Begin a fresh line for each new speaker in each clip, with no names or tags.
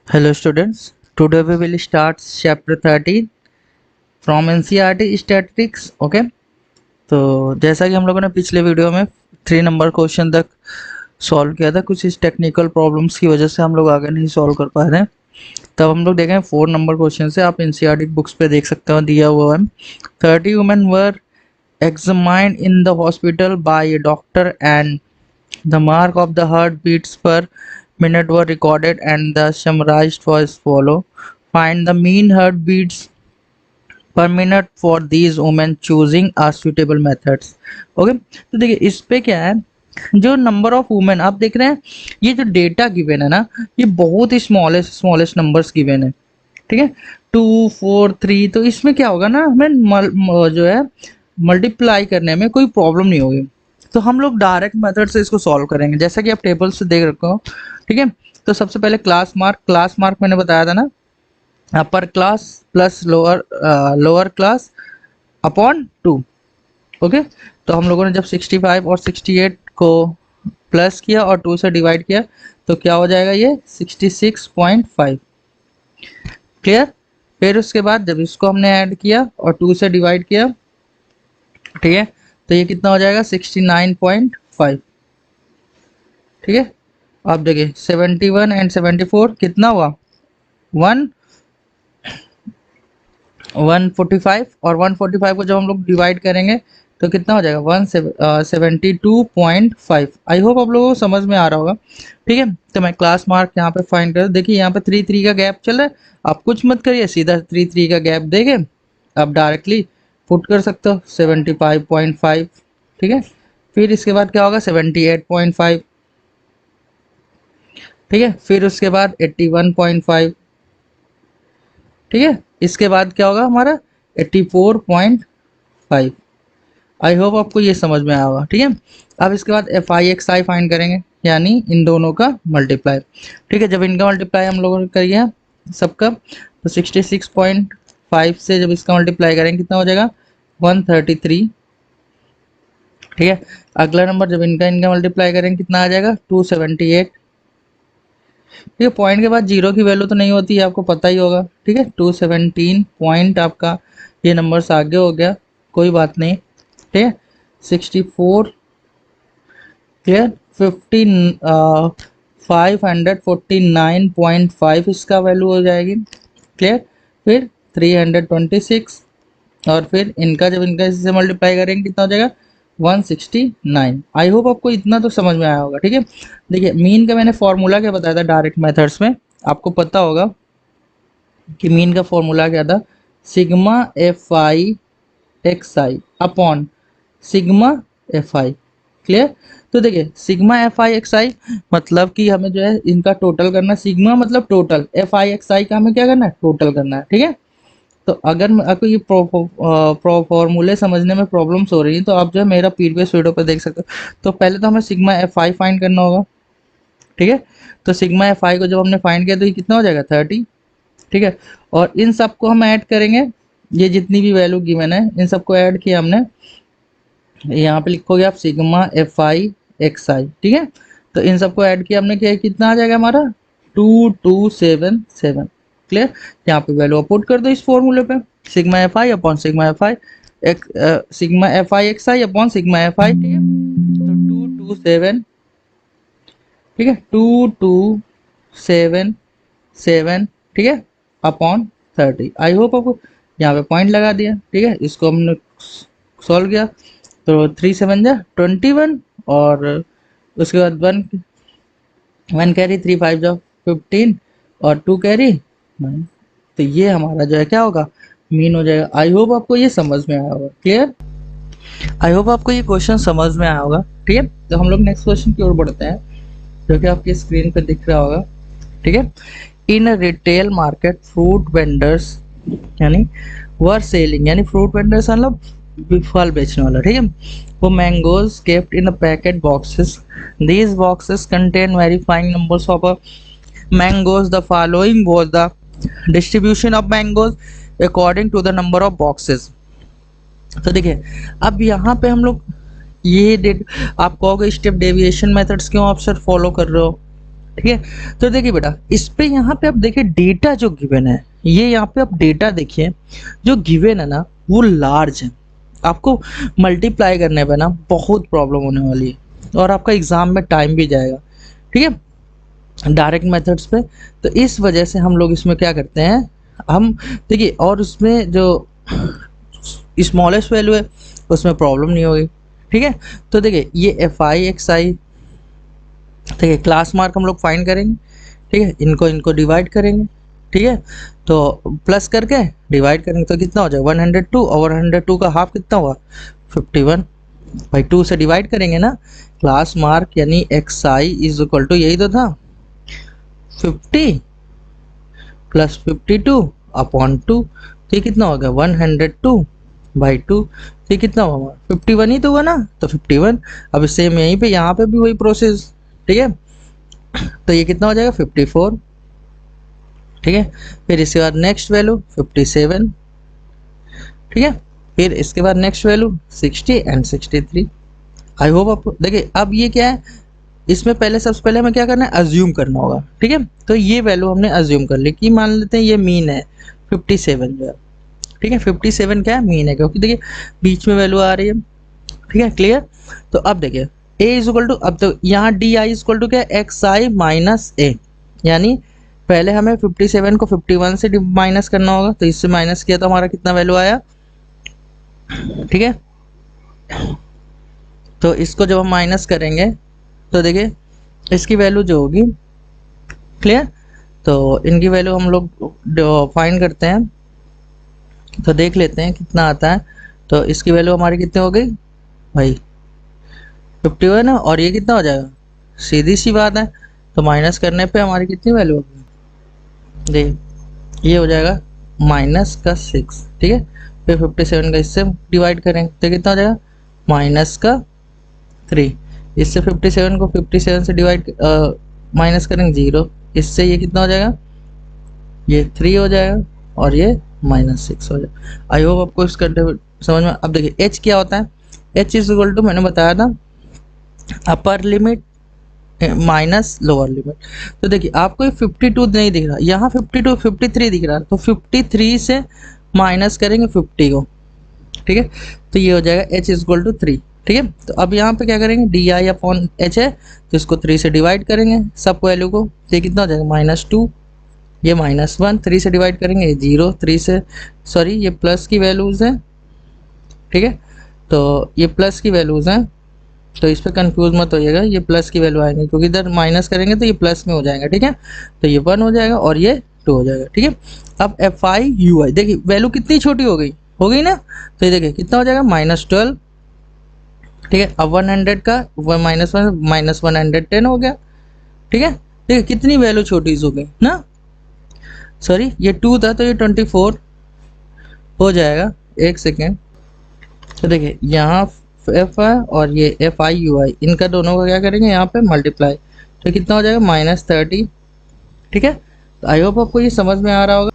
Hello students, today we will start chapter 13 from NCERT statistics. Okay, तो जैसा कि हम लोगों ने पिछले वीडियो में 3 नंबर क्वेश्चन तक सॉल्व किया था, कुछ इस टेक्निकल प्रॉब्लम्स की वजह से हम लोग आगे नहीं सॉल्व कर पा रहे हैं। तब हम लोग देखें 4 नंबर क्वेश्चन से, आप NCERT बुक्स पे देख सकते हो, दिया हुआ है 30 women were examined in the hospital by a doctor and the mark of the heartbeats per minute were recorded and the summarized was follow. Find the mean heartbeats per minute for these women choosing a suitable methods. Okay, तो देखिए इस पे क्या है, जो number of women आप देख रहे हैं, ये जो डेटा गिवन है ना, ये बहुत ही स्मॉलेस्ट नंबर्स गिवन है। ठीक है, 2 4 3, तो इसमें क्या होगा ना, हमें जो है मल्टीप्लाई करने में कोई प्रॉब्लम नहीं होगी। तो हम लोग डायरेक्ट मेथड से इसको सॉल्व करेंगे, जैसा कि आप टेबल से देख रखे हो। ठीक है, तो सबसे पहले क्लास मार्क मैंने बताया था ना, upper class plus lower class upon 2। Okay, तो हम लोगों ने जब 65 और 68 को प्लस किया और 2 से डिवाइड किया तो क्या हो जाएगा, ये 66.5। क्लियर। फिर उसके बाद जब इसको हमने ऐड किया और 2 से डिवाइड किया, ठीक है, तो ये कितना हो जाएगा 69.5। ठीक है, अब देखिए 71 एंड 74 कितना हुआ, 145, और 145 को जब हम लोग डिवाइड करेंगे तो कितना हो जाएगा 172.5। आई होप आप लोगों को समझ में आ रहा होगा। ठीक है, तो मैं क्लास मार्क यहाँ पे फाइंड कर, देखिए यहाँ पे 3 3 का गैप चल रहा है, आप कुछ मत करिए, सीधा 3 3 का गैप देके आप डायरेक्टली पुट कर सकते हो 75.5। ठीक है, फिर इसके बाद क्या होगा 78.5। ठीक है, फिर उसके बाद 81.5। ठीक है, इसके बाद क्या होगा हमारा 84.5। आई होप आपको ये समझ में आया होगा। ठीक है, अब इसके बाद F I x I find करेंगे, यानी इन दोनों का मल्टीप्लाई। ठीक है, जब इनका मल्टीप्लाई हम लोगों ने करिए सबका, तो 66.5 से जब इसका मल्टीप्लाई करेंगे कितना हो जाएगा 133। ठीक है, अगला नंबर जब इनका इनका मल्टीप्लाई करेंगे कितना आ जाएगा 278। ठीक है, पॉइंट के बाद जीरो की वैल्यू तो नहीं होती है, आपको पता ही होगा। ठीक है, 217 पॉइंट आपका ये नंबर आगे हो गया, कोई बात नहीं। ठीक है, 64, क्लियर, 549.5 इसका वैल्यू हो जाएगी। क्लियर, फिर 326, और फिर इनका जब इनका इससे मल्टीप्लाई करेंगे कितना हो जाएगा 169। आई होप आपको इतना तो समझ में आया होगा। ठीक है, देखिए मीन का मैंने फॉर्मूला क्या बताया था डायरेक्ट मेथड्स में, आपको पता होगा कि मीन का फॉर्मूला क्या था, सिग्मा एफ आई एक्स आई अपॉन सिग्मा एफ आई। क्लियर, तो देखिए सिग्मा एफ आई एक्स आई मतलब कि हमें जो है इनका टोटल करना, सिग्मा मतलब टोटल, एफ आई एक्स आई का हमें क्या करना है, टोटल करना है। ठीक है, तो अगर आपको ये फॉर्मूले समझने में प्रॉब्लम्स हो रही है तो आप जो है मेरा प्रीवियस वीडियो पर देख सकते हो। तो पहले तो हमें सिग्मा एफ आई फाइंड करना होगा। ठीक है, तो सिग्मा एफ आई को जब हमने फाइंड किया तो ये कितना हो जाएगा 30। ठीक है, और इन सबको हम ऐड करेंगे, ये जितनी भी वैल्यू गिवन है इन सबको ऐड किया हमने, यहाँ पे लिखोगे आप सिग्मा एफ आई एक्स आई। ठीक है, तो इन सबको ऐड किया हमने, क्या कितना आ जाएगा हमारा 2277। क्लियर, यहाँ पे वैल्यू पुट कर दो इस फॉर्मूले पे, सिग्मा एफ आई अपॉन सिग्मा एफ आई सिग्मा एफ आई एक्स आई अपॉन सिग्मा एफ आई। ठीक है, तो 227, ठीक है 2277, ठीक है, अपॉन 30। आई होप आपको यहाँ पे पॉइंट लगा दिया। ठीक है, इसको हमने सॉल्व किया तो 3 7 जा 21, और उसके बाद 1 कैरी 3 5 जा 15, और 2 कैरी 9। तो ये हमारा जो है क्या होगा, मीन हो जाएगा। आई होप आपको ये समझ में आया होगा। क्लियर, आई होप आपको ये क्वेश्चन समझ में आया होगा। ठीक है, तो हम लोग नेक्स्ट क्वेश्चन की ओर बढ़ते हैं, जो कि आपकी स्क्रीन पर दिख रहा होगा। ठीक है, in retail market fruit vendors यानी वर सेलिंग, यानी फ्रूट वेंडर्स मतलब फल बेचने वाला। ठीक है, वो mangoes kept in packet boxes, these boxes contain verifying numbers of mangoes, the following was the distribution of mangoes according to the number of boxes. तो देखिए अब यहाँ पे हम लोग ये आप कहोगे स्टेप डेविएशन मेथड्स क्यों आप सर फॉलो कर रहे हो, ठीक है। तो देखिए बेटा, इस पे यहाँ पे आप देखिए डेटा जो गिवन है, ये यहाँ पे आप डेटा देखिए जो गिवन है ना वो लार्ज है। आपको मल्टीप्लाई करने पे ना बहुत प्रॉब्लम होने वाली है और आपका एग्जाम में टाइम भी जाएगा, ठीक है, डायरेक्ट मेथड्स पे। तो इस वजह से हम लोग इसमें क्या करते हैं, हम देखिए, और उसमें जो स्मॉलेस्ट वैल्यू है उसमें प्रॉब्लम नहीं होगी, ठीक है। तो देखिए ये एफ आई एक्स आई, ठीक है, क्लास मार्क हम लोग फाइंड करेंगे, ठीक है, इनको इनको डिवाइड करेंगे, ठीक है, तो प्लस करके डिवाइड करेंगे तो कितना हो जाएगा 102, और 102 का हाफ कितना हुआ 51, भाई 2 से डिवाइड करेंगे ना, क्लास मार्क यानी x i is equal to यही तो था 50 प्लस 52 अपॉन 2, तो ये कितना होगा 102/2, तो ये कितना होगा 51 ही तो हुआ ना, तो 51। अब सेम यहीं पे यहाँ पे भी वही प्रोसेस, ठीक है, तो ये कितना हो जाएगा 54, ठीक है। फिर इसके बाद नेक्स्ट वैल्यू 57, ठीक है, फिर इसके बाद next value 60 and 63। I hope आप देखिए, अब ये क्या है, इसमें पहले सबसे पहले हमें क्या करना है, अज्यूम करना होगा, ठीक है। तो ये वैल्यू हमने अज्यूम कर ली कि मान लेते हैं ये मीन है 57 जो है, ठीक है, 57 क्या है मीन है, क्योंकि देखिए बीच में वैल्यू आ रही है, ठीक है, क्लियर। तो अब देखिए a इज इक्वल टू, अब तो यहाँ d i is equal to क्या है एक्स आई माइनस ए, यानी पहले हमें 57 को 51 से माइनस करना होगा, तो इससे माइनस किया तो हमारा कितना वैल्यू आया, ठीक है। तो इसको जब हम माइनस करेंगे तो देखिए इसकी वैल्यू जो होगी, क्लियर, तो इनकी वैल्यू हम लोग फाइंड करते हैं, तो देख लेते हैं कितना आता है। तो इसकी वैल्यू हमारी कितनी हो गई भाई 51 है, और ये कितना हो जाएगा, सीधी सी बात है, तो माइनस करने पे हमारी कितनी वैल्यू होगी, देख ये हो जाएगा माइनस का 6, ठीक है। फिर 57 का इससे डिवाइड करेंगे तो कितना हो जाएगा माइनस का 3, इससे 57 को 57 से डिवाइड माइनस करेंगे 0, इससे ये कितना हो जाएगा, ये 3 हो जाएगा, और ये -6 हो जाएगा। आई होप आपको इसका समझ में। अब देखिए h क्या होता है, h इज इक्वल टू मैंने बताया था upper limit minus lower limit. तो देखिए आपको 52 नहीं दिख रहा, यहाँ 52 53 दिख रहा है, तो 53 से माइनस करेंगे 50 को, ठीक है, तो ये हो जाएगा h इज इक्वल टू 3, ठीक है। तो अब यहाँ पे क्या करेंगे डी आई अपॉन एच है, तो इसको 3 से डिवाइड करेंगे सब वैल्यू को, तो ये कितना हो जाएगा -2, ये -1, 3 से डिवाइड करेंगे ये 0, 3 से सॉरी ये प्लस की वैल्यूज़ हैं, ठीक है, तो ये प्लस की वैल्यूज़ हैं, तो इस पर कंफ्यूज मत होइएगा, ये प्लस की वैल्यू आएंगे क्योंकि इधर माइनस करेंगे तो ये प्लस में हो जाएगा, ठीक है, तो ये 1 हो जाएगा और ये 2 हो जाएगा, ठीक है। अब एफ आई यू आई देखिए वैल्यू कितनी छोटी हो गई ना, तो ये देखिए कितना हो जाएगा -12, ठीक है। अब 100 का -110 हो गया, ठीक है, ठीक है, कितनी वैल्यू छोटी हो गई ना, सॉरी ये 2 था तो ये 24 हो जाएगा, एक सेकेंड। तो देखिए यहाँ एफ आई और ये एफ आई यू आई, इनका दोनों का क्या करेंगे यहाँ पे मल्टीप्लाई, तो कितना हो जाएगा -30, ठीक है। तो आई होप आपको ये समझ में आ रहा होगा,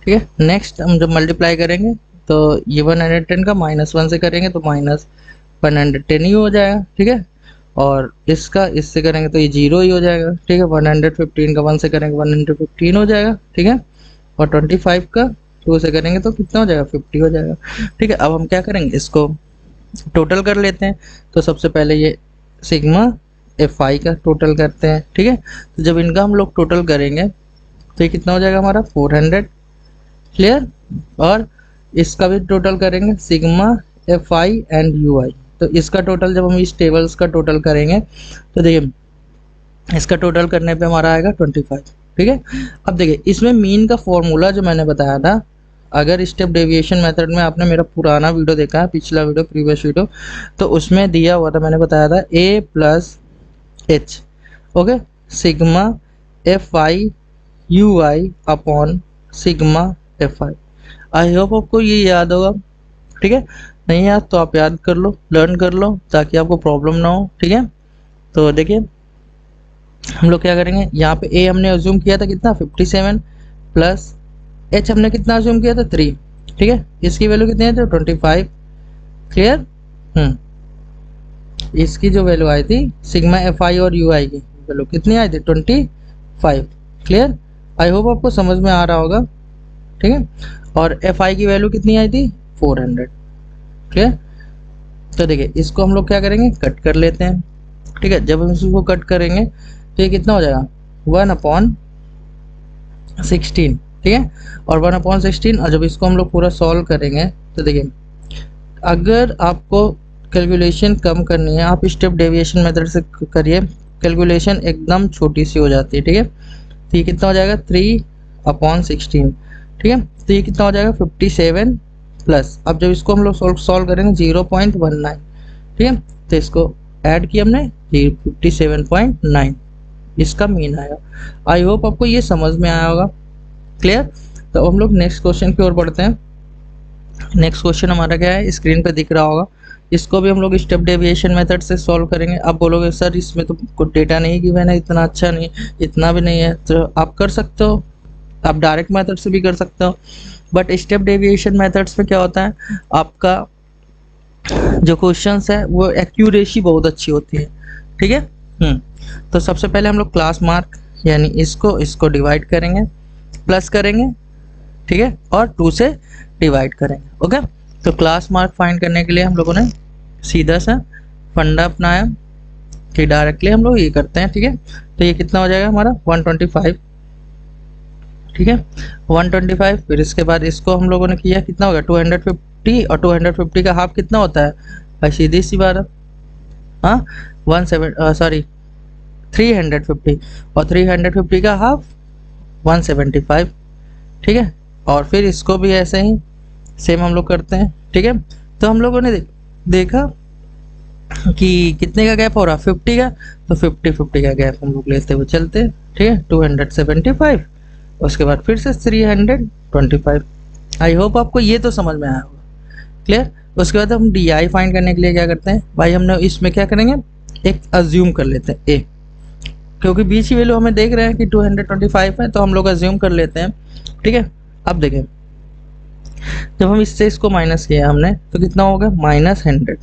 ठीक है। नेक्स्ट हम जब मल्टीप्लाई करेंगे तो ये 110 का -1 से करेंगे तो -110 ही हो जाएगा, ठीक है, और इसका इससे करेंगे तो ये 0 ही हो जाएगा, ठीक है। 115 का 1 से करेंगे 115 हो जाएगा, ठीक है, और 25 का 2 से करेंगे तो कितना हो जाएगा 50 हो जाएगा, ठीक है। अब हम क्या करेंगे इसको टोटल कर लेते हैं, तो सबसे पहले ये सिग्मा एफ आई का टोटल करते हैं, ठीक है। तो जब इनका हम लोग टोटल करेंगे तो ये कितना हो जाएगा हमारा 400, क्लियर, और इसका भी टोटल करेंगे sigma F I and U I, तो इसका टोटल जब हम इस टेबल्स का टोटल करेंगे तो देखिए इसका टोटल करने पे हमारा आएगा 25, ठीक है। अब देखिए इसमें मीन का फॉर्मूला जो मैंने बताया था, अगर स्टेप डेविएशन मेथड में आपने मेरा पुराना वीडियो देखा है, पिछला वीडियो प्रीवियस वीडियो, तो उसमें दिया हुआ था, मैंने बताया था a plus H, okay, sigma F I you I upon sigma F I. I hope आपको ये याद होगा, ठीक है, नहीं याद तो आप याद कर लो, लर्न कर लो ताकि आपको प्रॉब्लम ना हो, ठीक है। तो देखिए हम लोग क्या करेंगे, यहाँ पे a हमने अज्यूम किया था कितना 57 प्लस h हमने कितना अज्यूम किया था 3, ठीक है, इसकी वैल्यू कितनी है तो 25, क्लियर। इसकी जो वैल्यू आई थी सिग्मा एफ आई और यू आई की वैल्यू कितनी आई थी 25। क्लियर, आई होप आपको समझ में आ रहा होगा। ठीक है, और एफ आई की वैल्यू कितनी आई थी 400। क्लियर, तो देखिए इसको हम लोग क्या करेंगे, कट कर लेते हैं। ठीक है, जब हम इसको कट करेंगे तो ये कितना हो जाएगा 1/16। ठीक है, और 1/16, और जब इसको हम लोग पूरा सॉल्व करेंगे तो देखिए अगर आपको कैलकुलेशन कम करनी है आप स्टेप डेविएशन मेथड से करिए, कैलकुलेशन एकदम छोटी सी हो जाती है। ठीक है, तो ये कितना हो जाएगा 3/16। ठीक है, तो ये कितना हो जाएगा 57 प्लस, अब जब इसको हम लोग सॉल्व करेंगे 0.19। ठीक है, तो इसको ऐड किया हमने 57.9, इसका मीन आया। आई होप आपको ये समझ में आया होगा। क्लियर, तो हम लोग नेक्स्ट क्वेश्चन की ओर बढ़ते हैं। नेक्स्ट क्वेश्चन हमारा क्या है, स्क्रीन पे दिख रहा होगा। इसको भी हम लोग स्टेप डेविएशन मेथड से सॉल्व करेंगे। आप बोलोगे सर इसमें तो कुछ डेटा नहीं गिवन है, इतना अच्छा नहीं, इतना भी नहीं है, तो आप कर सकते हो, आप डायरेक्ट मेथड से भी कर सकते हो। बट स्टेप डेविएशन मेथड्स में क्या होता है, आपका जो क्वेश्चंस है वो एक्यूरेसी बहुत अच्छी होती है। ठीक है, तो सबसे पहले हम लोग क्लास मार्क यानी इसको डिवाइड करेंगे, प्लस करेंगे। ठीक है, और 2 से डिवाइड करेंगे। ओके, तो क्लास मार्क फाइंड करने के लिए हम लोगों ने सीधा सा फंडा अपनाया कि डायरेक्टली हम लोग ये करते हैं। ठीक है, तो ये कितना हो जाएगा हमारा 125। ठीक है, 125, फिर इसके बाद इसको हम लोगों ने किया कितना होगा 250, और 250 का हाफ कितना होता है भाई, सीधी सी बात है, हाँ 350, और 350 का हाफ 175। ठीक है, और फिर इसको भी ऐसे ही सेम हम लोग करते हैं। ठीक है, तो हम लोगों ने देखा कि कितने का गैप हो रहा 50 का, तो 50 का गैप हम लोग लेते हुए चलते हैं। ठीक है, 275, उसके बाद फिर से 325। आई होप आपको ये तो समझ में आया होगा। क्लियर, उसके बाद हम डी आई फाइंड करने के लिए क्या करते हैं भाई, हमने इसमें क्या करेंगे, एक अज्यूम कर लेते हैं ए, क्योंकि बीच की वैल्यू हमें देख रहे हैं कि 225 है, तो हम लोग अज्यूम कर लेते हैं। ठीक है, अब देखें जब हम इससे इसको माइनस किया हमने तो कितना होगा -100।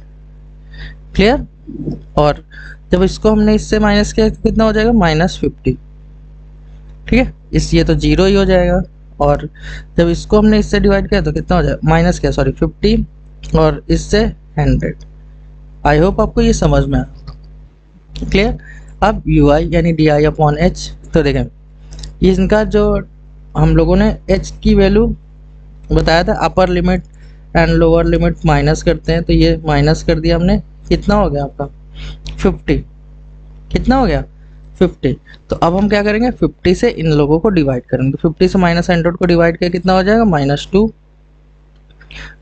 क्लियर, और जब इसको हमने इससे माइनस किया तो कितना हो जाएगा -50। ठीक है, ये तो 0 ही हो जाएगा, और जब इसको हमने इससे डिवाइड किया तो कितना हो जाएगा 50 और इससे 100। आई होप आपको ये समझ में आया। क्लियर, अब यू आई यानी DI/H, तो देखें इनका जो हम लोगों ने h की वैल्यू बताया था, upper limit and lower limit minus करते हैं, तो ये माइनस कर दिया हमने, कितना हो गया आपका 50। कितना हो गया 50, तो अब हम क्या करेंगे 50 से इन लोगों को डिवाइड करेंगे, 50 से -100 को डिवाइड किया कितना हो जाएगा -2।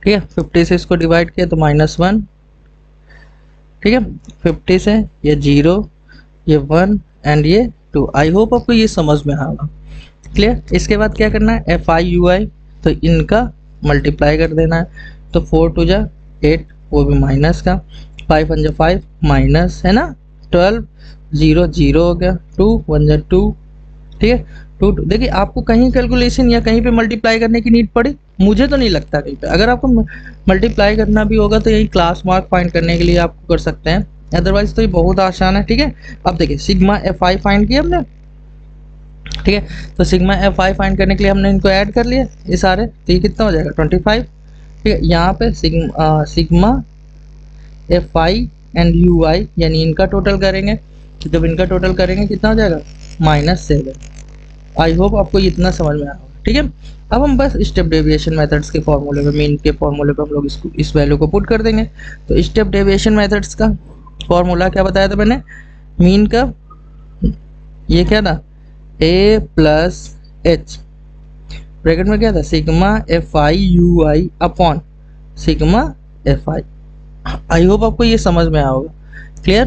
ठीक है, 50 से इसको डिवाइड किया तो -1। ठीक है, 50 से ये 0, ये 1 एंड ये 2। आई होप आपको ये समझ में आएगा। क्लियर, इसके बाद क्या करना है FI/UI, तो इनका मल्टीप्लाई कर देना है, तो 4 2 जा 8, वो भी माइनस का, 5 1 जा 5 माइनस है ना 12, 0 0 हो गया, 2 1 जा 2। ठीक है, 2 2। देखिए आपको कहीं कैलकुलेशन या कहीं पे मल्टीप्लाई करने की नीड पड़ी, मुझे तो नहीं लगता कहीं पे। अगर आपको मल्टीप्लाई करना भी होगा तो यही क्लास मार्क फाइंड करने के लिए आपको कर सकते हैं, अदरवाइज तो ये बहुत आसान है। ठीक है, अब देखिए सिग्मा FI फाइंड किया हमने। ठीक है, तो सिग्मा FI फाइंड करने के लिए हमने इनको ऐड कर लिया ये सारे, तो ये कितना हो जाएगा 25। ठीक है, यहाँ पे सिग्मा FI एंड UI यानी इनका टोटल करेंगे, तो जब इनका टोटल करेंगे कितना हो जाएगा -7। आई होप आपको इतना समझ में आया होगा। ठीक है, अब हम बस स्टेप डेविएशन मेथड्स के फॉर्मूले में, मीन के फॉर्मूले पे हम लोग इस वैल्यू को पुट कर देंगे। तो स्टेप डेविएशन मेथड्स का फॉर्मूला क्या बताया था मैंने, मीन का ये क्या था A + H, ब्रैकेट में क्या था sigma FI/UI upon sigma FI। I hope आपको ये समझ में आया होगा। क्लियर,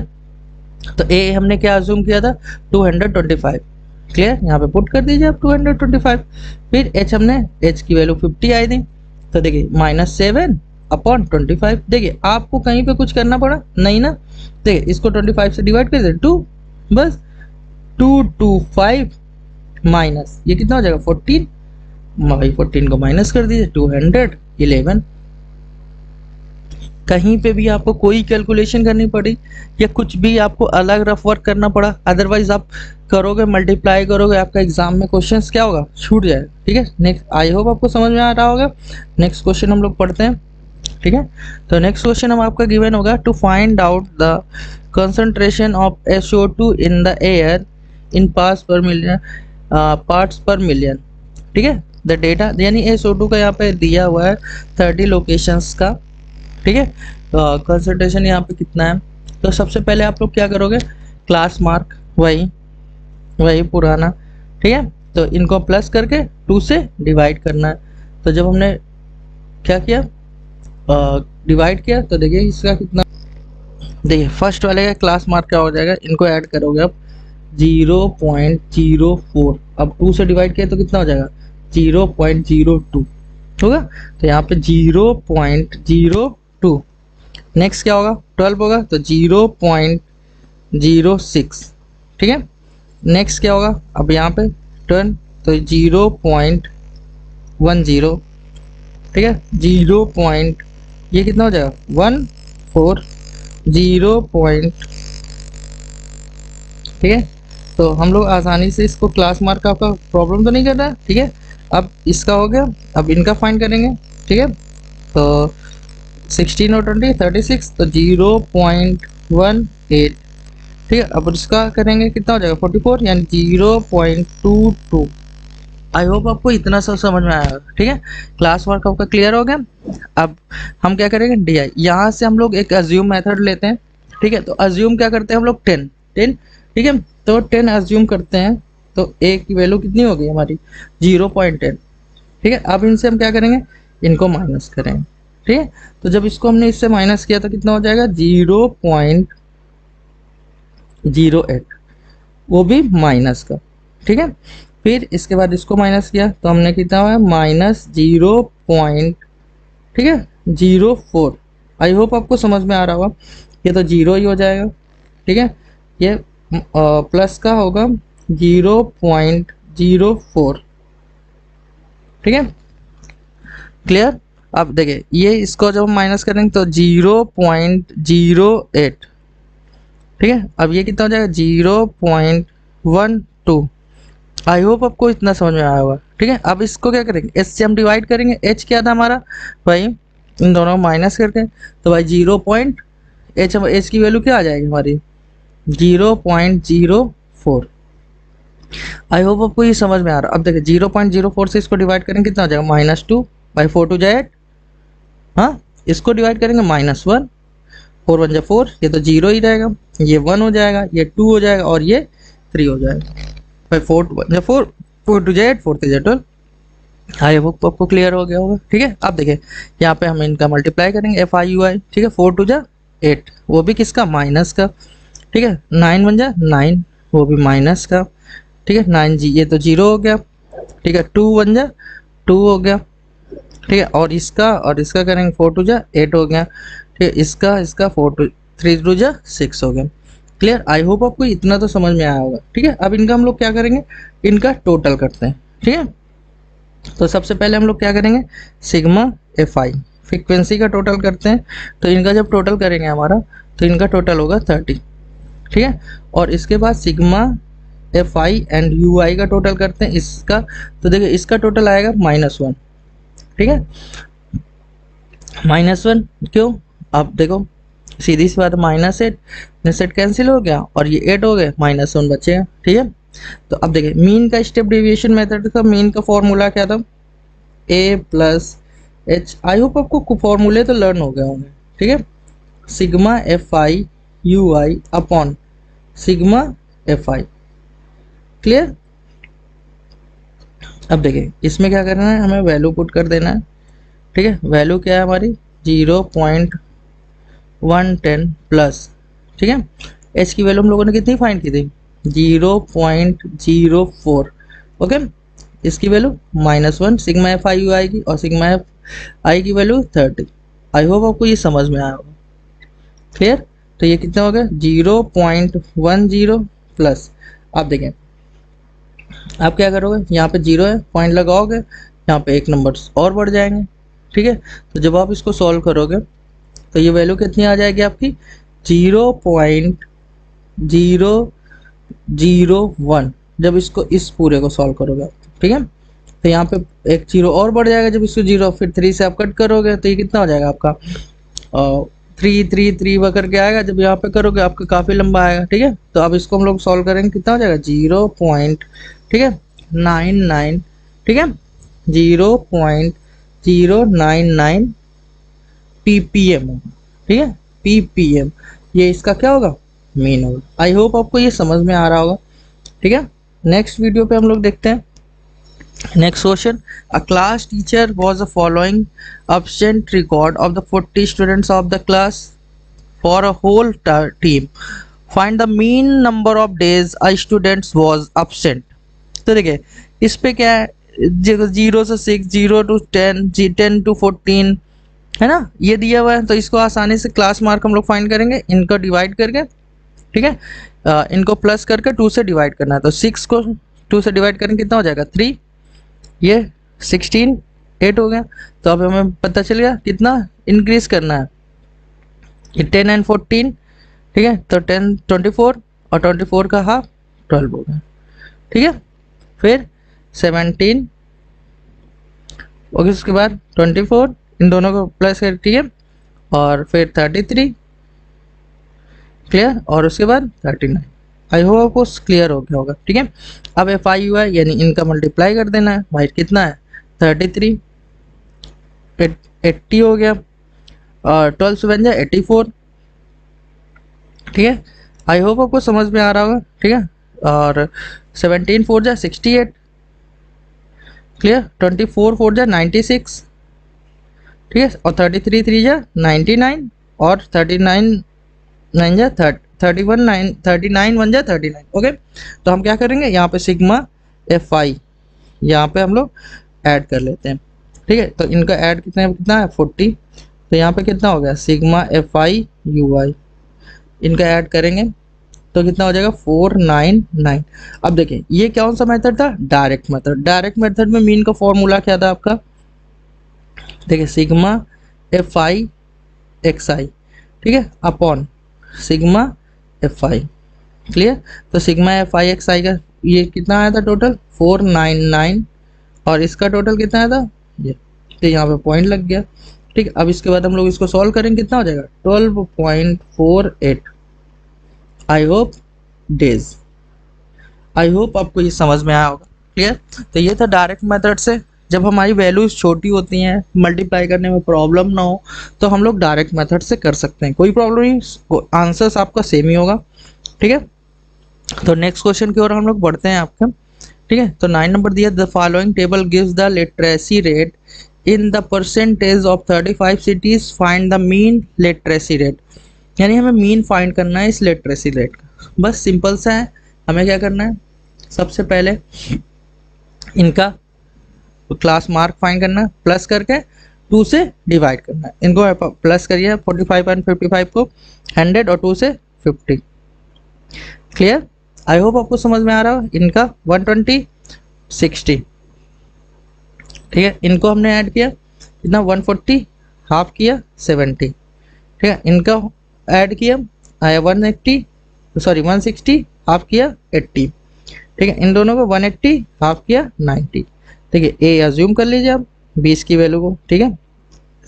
तो A हमने क्या अज्यूम किया था 225। क्लियर, यहाँ पे पुट कर दीजिए आप 225। फिर H हमने H की वैल्यू 50 आई थी, तो देखिए -7/25। देखिए आपको कहीं पे कुछ करना पड़ा नहीं ना, देखिए इसको 25 से डिवाइड कर दे 2, बस 225 माइनस ये कितना हो जाएगा 14, भाई 14 को माइनस कर दीजिए 211। कहीं पे भी आपको कोई कैलकुलेशन करनी पड़ी या कुछ भी आपको अलग रफ वर्क करना पड़ा, अदरवाइज आप करोगे मल्टीप्लाई करोगे, आपका एग्जाम में क्वेश्चंस क्या होगा, छूट जाएगा। ठीक है, नेक्स्ट, आई होप आपको समझ में आ रहा होगा। नेक्स्ट क्वेश्चन हम लोग पढ़ते हैं। ठीक है, तो नेक्स्ट क्वेश्चन हम आपका गिवन होगा, to find out the concentration of SO2 in the air in parts per million. ठीक है, द डेटा, यानी SO2 का यहाँ पे दिया हुआ है 30 लोकेशंस का। ठीक है, कंसंट्रेशन यहाँ पे कितना है। तो सबसे पहले आप लोग क्या करोगे, क्लास मार्क वही पुराना। ठीक है, तो इनको प्लस करके 2 से डिवाइड करना है। तो जब हमने क्या किया, डिवाइड किया, तो देखिए इसका कितना, देखिए फर्स्ट वाले का क्लास मार्क क्या हो जाएगा, इनको ऐड करोगे आप 0.04, अब 2 से डिवाइड किया तो कितना हो जाएगा 0.02 होगा। तो यहाँ पे 0.02, नेक्स्ट क्या होगा 12 होगा तो 0.06। ठीक है, नेक्स्ट क्या होगा, अब यहाँ पे 10 तो 0.10। ठीक है, 0 पॉइंट, ये कितना हो जाएगा 14, 0 पॉइंट। ठीक है, तो हम लोग आसानी से इसको क्लास मार्क का आपका प्रॉब्लम तो नहीं कर रहा है। ठीक है, अब इसका हो गया, अब इनका फाइंड करेंगे। ठीक है, तो 16 और 20 36, तो 0.18। ठीक है, अब इसका करेंगे कितना हो जाएगा 44, यानी 0.22। आई होप आपको इतना सब समझ में आया। ठीक है, क्लास वर्क आपका क्लियर हो गया। अब हम क्या करेंगे, DI, यहाँ से हम लोग एक अज्यूम मेथड लेते हैं। ठीक है, तो अज्यूम क्या करते हैं हम लोग 10। ठीक है, तो 10 अज्यूम करते हैं, तो A की वैल्यू कितनी होगी हमारी 0.10। ठीक है, अब इनसे हम क्या करेंगे, इनको माइनस करेंगे। ठीक है, तो जब इसको हमने इससे माइनस किया तो कितना हो जाएगा 0.08, वो भी माइनस का। ठीक है, फिर इसके बाद इसको माइनस किया तो हमने कितना हुआ -0. ठीक है 04। आई होप आपको समझ में आ रहा होगा, ये तो 0 ही हो जाएगा। ठीक है, ये प्लस का होगा 0.04। ठीक है, क्लियर। अब देखिए ये इसको जब हम माइनस करेंगे तो 0.08। ठीक है, अब ये कितना हो जाएगा 0.12। आई होप आपको इतना समझ में आया होगा। ठीक है, अब इसको क्या करेंगे, एच से हम डिवाइड करेंगे। एच क्या था हमारा भाई, इन दोनों माइनस करके, तो भाई 0. एच की वैल्यू क्या आ जाएगी हमारी 0.04। आई होप आपको ये समझ में आ रहा है। अब देखिए 0.04 से इसको डिवाइड करेंगे कितना हो जाएगा -2, बाई 4 टू जाए 8। हाँ, इसको डिवाइड करेंगे -1, 4 1 4, ये तो 0 ही रहेगा, ये 1 हो जाएगा, ये 2 हो जाएगा और ये 3 हो जाएगा। भाई 4 1 4, 4 टू जाए 8, 4 3 12। आई होप आपको क्लियर हो गया होगा। ठीक है, अब देखिए यहाँ पे हम इनका मल्टीप्लाई करेंगे FIUI। ठीक है, 4 टू जा 8, वो भी किसका माइनस का। ठीक है, 9 1 जा 9, वो भी माइनस का। ठीक है, 9 जी, ये तो 0 हो गया। ठीक है, 2 1 जा 2 हो गया। ठीक है, और इसका करेंगे 4 टू जा 8 हो गया। ठीक है, इसका 4 टू 3 टू जा 6 हो गया। क्लियर, आई होप आपको इतना तो समझ में आया होगा। ठीक है, अब इनका हम लोग क्या करेंगे, इनका टोटल करते हैं। ठीक है, तो सबसे पहले हम लोग क्या करेंगे, सिग्मा FI फ्रीक्वेंसी का टोटल करते हैं। तो इनका जब टोटल करेंगे हमारा, तो इनका टोटल होगा 30। ठीक है, और इसके बाद सिग्मा FI एंड UI का टोटल करते हैं इसका। तो देखिए इसका टोटल आएगा -1। ठीक है, -1 क्यों, अब देखो सीधी सी बात, -8 सेट कैंसिल हो गया और ये 8 हो गए, -1 बचेगा। ठीक है, तो अब देखिए मीन का स्टेप डेविएशन मेथड का मीन का फॉर्मूला क्या था, A + H। आई होप आपको फॉर्मूले तो लर्न हो गए होंगे। ठीक है, sigma FI/UI upon sigma FI। Clear, अब देखिए इसमें क्या करना है, हमें वैल्यू पुट कर देना है। ठीक है, वैल्यू क्या है हमारी 0.110 प्लस। ठीक है, एच की वैल्यू हम लोगों ने कितनी फाइंड की थी 0.04। ओके, इसकी वैल्यू -1 सिग्मा FIUI की, और सिग्मा FI की वैल्यू 30। आई होप आपको ये समझ में आया होगा। क्लियर, तो ये कितना हो गया 0.10 प्लस। आप देखें, आप क्या करोगे, यहाँ पे 0 है, पॉइंट लगाओगे, यहाँ पे एक नंबर और बढ़ जाएंगे। ठीक है, तो जब आप इसको सॉल्व करोगे तो ये वैल्यू कितनी आ जाएगी आपकी 0.001 जब इसको इस पूरे को सॉल्व करोगे आप, ठीक है। तो यहाँ पे एक जीरो और बढ़ जाएगा जब इसको जीरो, फिर 3 से आप कट करोगे तो ये कितना हो जाएगा आपका 3 करके आएगा। जब यहाँ पे करोगे आपका काफ़ी लंबा आएगा, ठीक है। तो अब इसको हम लोग सॉल्व करेंगे, कितना हो जाएगा 0.99, ठीक है, 0.099 ppm होगा, ठीक है, ppm। ये इसका क्या होगा मीन होगा। आई होप आपको ये समझ में आ रहा होगा, ठीक है। नेक्स्ट वीडियो पे हम लोग देखते हैं next question. A class teacher was following absent record of the 40 students of the class for a whole team. Find the mean number of days a student was absent. तो देखिए इस पे क्या है, 0 से 6, 0 to 10, 10 to 14 है ना, ये दिया हुआ है। तो इसको आसानी से क्लास मार्क हम लोग फाइंड करेंगे, इनको डिवाइड करके, ठीक है, इनको प्लस करके 2 से डिवाइड करना है। तो 6 को 2 से डिवाइड करेंगे कितना हो जाएगा 3, ये 16, 8 हो गया। तो अब हमें पता चल गया कितना इंक्रीज करना है, ये 10 एंड 14, ठीक है। तो 10 24 और 24 का हाफ 12 हो गया, ठीक है। फिर 17 और उसके बाद 24, इन दोनों को प्लस कर, ठीक है, और फिर 33, क्लियर, और उसके बाद 39। आई होप आपको क्लियर हो गया होगा, ठीक है। अब एफ आई यू है यानी इनका मल्टीप्लाई कर देना है। भाई कितना है 33, 80 हो गया, और 12 से बन जाए 84, ठीक है। आई होप आपको समझ में आ रहा होगा, ठीक है। और 17 4 जा 68, क्लियर, 24 4 जा 96, ठीक है, और 33 3 जा 99, और 39 9 जा 31, 39 1 जा 39, ओके। तो हम क्या करेंगे यहाँ पे सिग्मा एफ आई यहाँ पे हम लोग ऐड कर लेते हैं, ठीक है। तो इनका ऐड कितना है 40। तो यहाँ पे कितना हो गया सिग्मा एफ आई यू आई, इनका ऐड करेंगे तो कितना हो जाएगा 499। अब देखिए ये कौन सा मेथड था, डायरेक्ट मेथड। डायरेक्ट मेथड में मीन का फॉर्मूला क्या था आपका, देखिए सिग्मा एफ आई एक्स आई, ठीक है, अपॉन सिग्मा एफ आई, क्लियर। तो सिग्मा एफ आई एक्स आई का ये कितना आया था टोटल 499, और इसका टोटल कितना आया था ये, तो यहाँ पे पॉइंट लग गया, ठीक है। अब इसके बाद हम लोग इसको सॉल्व करेंगे, कितना हो जाएगा 12.48। I hope days, I hope आपको ये समझ में आया होगा, क्लियर। तो ये था डायरेक्ट मेथड से, जब हमारी वैल्यूज छोटी होती हैं, मल्टीप्लाई करने में प्रॉब्लम ना हो, तो हम लोग डायरेक्ट मेथड से कर सकते हैं, कोई प्रॉब्लम नहीं, आंसर्स आपका सेम ही होगा, ठीक है। तो नेक्स्ट क्वेश्चन की ओर हम लोग बढ़ते हैं आपका, ठीक है। तो 9 नंबर दिया, the following table gives the literacy rate in the percentage of 35 cities, find the mean literacy rate. यानी हमें मीन फाइंड करना है इस लिटरेसी रेट का। बस सिंपल सा है, हमें क्या करना है, सबसे पहले इनका क्लास मार्क फाइंड करना है, प्लस करके 2 से डिवाइड करना है। इनको प्लस करिए 45 एंड 55 को 100 और 2 से 50, क्लियर। आई होप आपको समझ में आ रहा हो। इनका 120 60, ठीक है, इनको हमने ऐड किया कितना 140, हाफ किया 70, ठीक है, इनका ऐड किया 180 सॉरी 160, हाफ किया 80, ठीक है, इन दोनों को 180 हाफ किया 90। देखिए ए अज्यूम कर लीजिए आप 20 की वैल्यू को, ठीक है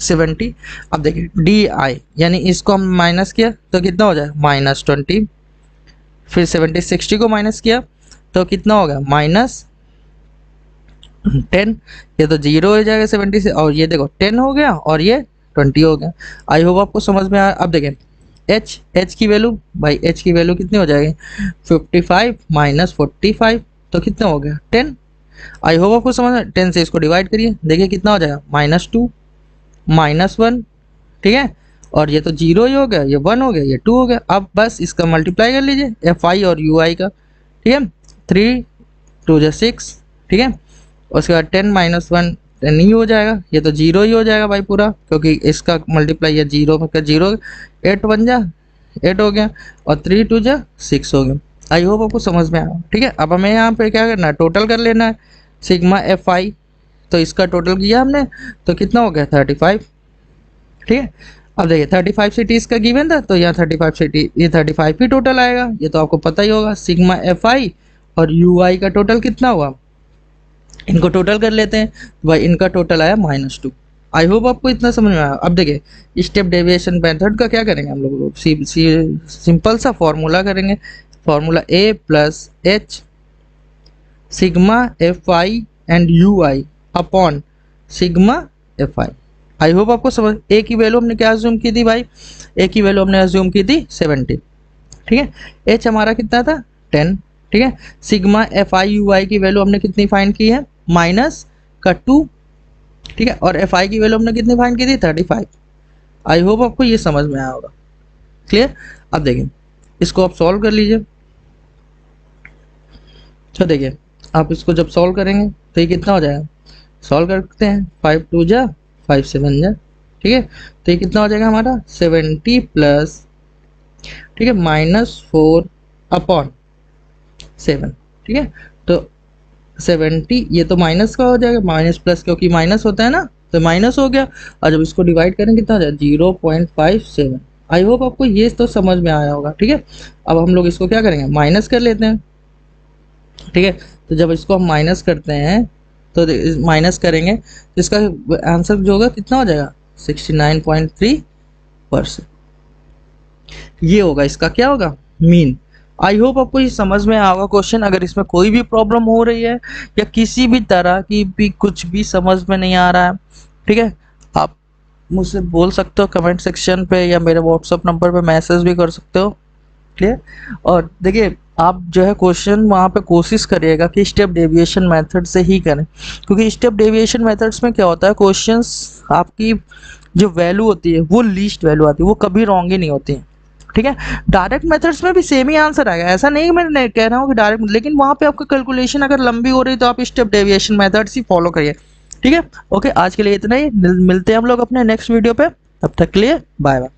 70। अब देखिए डी आई यानी इसको हम माइनस किया तो कितना हो जाए -20, फिर 70 60 को माइनस किया तो कितना हो गया -10। ये तो 0 हो जाएगा 70 से, और ये देखो 10 हो गया और ये 20 हो गया। आई होप आपको समझ में आया। अब देखें एच की वैल्यू, भाई एच की वैल्यू कितनी हो जाएगी 55 -45 तो कितना हो गया 10। आई होप आपको समझ में, 10 से इसको डिवाइड करिए, देखिए कितना हो जाएगा -2 -1, ठीक है, और ये तो 0 ही हो गया, ये 1 हो गया, ये 2 हो गया। अब बस इसका मल्टीप्लाई कर लीजिए एफ आई और यू आई का, ठीक है, 3 2 जा 6, ठीक है, उसके बाद 10 -1 10 ही हो जाएगा, ये तो 0 ही हो जाएगा भाई पूरा, क्योंकि इसका मल्टीप्लाई है 0 में 0, 8 1 जा 8 हो गया, और 3 2 जा 6 हो गया। आई होप आपको समझ में आया, ठीक है। अब हमें यहाँ पे क्या करना है, टोटल कर लेना है सिग्मा एफ आई, तो इसका टोटल किया हमने तो कितना हो गया 35, ठीक है। अब देखिए 35 सिटीज का गिवन था, तो यहाँ 35 सिटी, ये 35 ही टोटल आएगा, ये तो आपको पता ही होगा। सिग्मा एफ आई और यू आई का टोटल कितना हुआ, इनको टोटल कर लेते हैं, तो भाई इनका टोटल आया -2। आई होप आपको इतना समझ में आया। अब देखिए स्टेप डेविएशन मेथड का क्या करेंगे हम लोग, सिंपल सा फॉर्मूला करेंगे। Formula A plus H sigma F I and U I upon sigma F I. I hope आपको समझ। ए की वैल्यू हमने क्या अज्यूम की थी भाई, ए की वैल्यू हमने अज्यूम की थी 70, ठीक है। एच हमारा कितना था 10, ठीक है। सिग्मा एफ आई यू आई की वैल्यू हमने कितनी फाइंड की है -2, ठीक है। और एफ आई की वैल्यू हमने कितनी फाइंड की थी 35। आई होप आपको ये समझ में आया होगा, क्लियर। अब देखिए इसको आप सॉल्व कर लीजिए। तो देखिए आप इसको जब सॉल्व करेंगे तो ये कितना हो जाएगा, सॉल्व करते हैं, 5 2 जा 5 7 जा, ठीक है। तो ये कितना हो जाएगा हमारा 70 प्लस, ठीक है, -4 अपॉन 7, ठीक है। तो 70 ये तो माइनस का हो जाएगा, माइनस प्लस क्योंकि माइनस होता है ना, तो माइनस हो गया। और जब इसको डिवाइड करेंगे कितना हो जाएगा 0.57। आई होप आपको ये तो समझ में आया होगा, ठीक है। अब हम लोग इसको क्या करेंगे, माइनस कर लेते हैं, ठीक है। तो जब इसको हम माइनस करते हैं तो माइनस करेंगे तो इसका आंसर जो होगा कितना हो जाएगा 69.3%। ये होगा इसका क्या होगा मीन। आई होप आपको ये समझ में आएगा क्वेश्चन। अगर इसमें कोई भी प्रॉब्लम हो रही है या किसी भी तरह की भी कुछ भी समझ में नहीं आ रहा है, ठीक है, आप मुझसे बोल सकते हो कमेंट सेक्शन पे या मेरे व्हाट्सअप नंबर पे मैसेज भी कर सकते हो, क्लियर। और देखिए आप जो है क्वेश्चन वहाँ पे कोशिश करिएगा कि स्टेप डेविएशन मेथड से ही करें, क्योंकि स्टेप डेविएशन मेथड्स में क्या होता है, क्वेश्चंस आपकी जो वैल्यू होती है वो लीस्ट वैल्यू आती है, वो कभी रॉन्ग ही नहीं होती है, ठीक है। डायरेक्ट मेथड्स में भी सेम ही आंसर आएगा, ऐसा नहीं मैं कह रहा हूँ कि डायरेक्ट, लेकिन वहाँ पे आपका कैलकुलेशन अगर लंबी हो रही है तो आप स्टेप डेविएशन मेथड्स ही फॉलो करिए, ठीक है। ओके, आज के लिए इतना ही, मिलते हैं हम लोग अपने नेक्स्ट वीडियो पे, तब तक के लिए बाय बाय।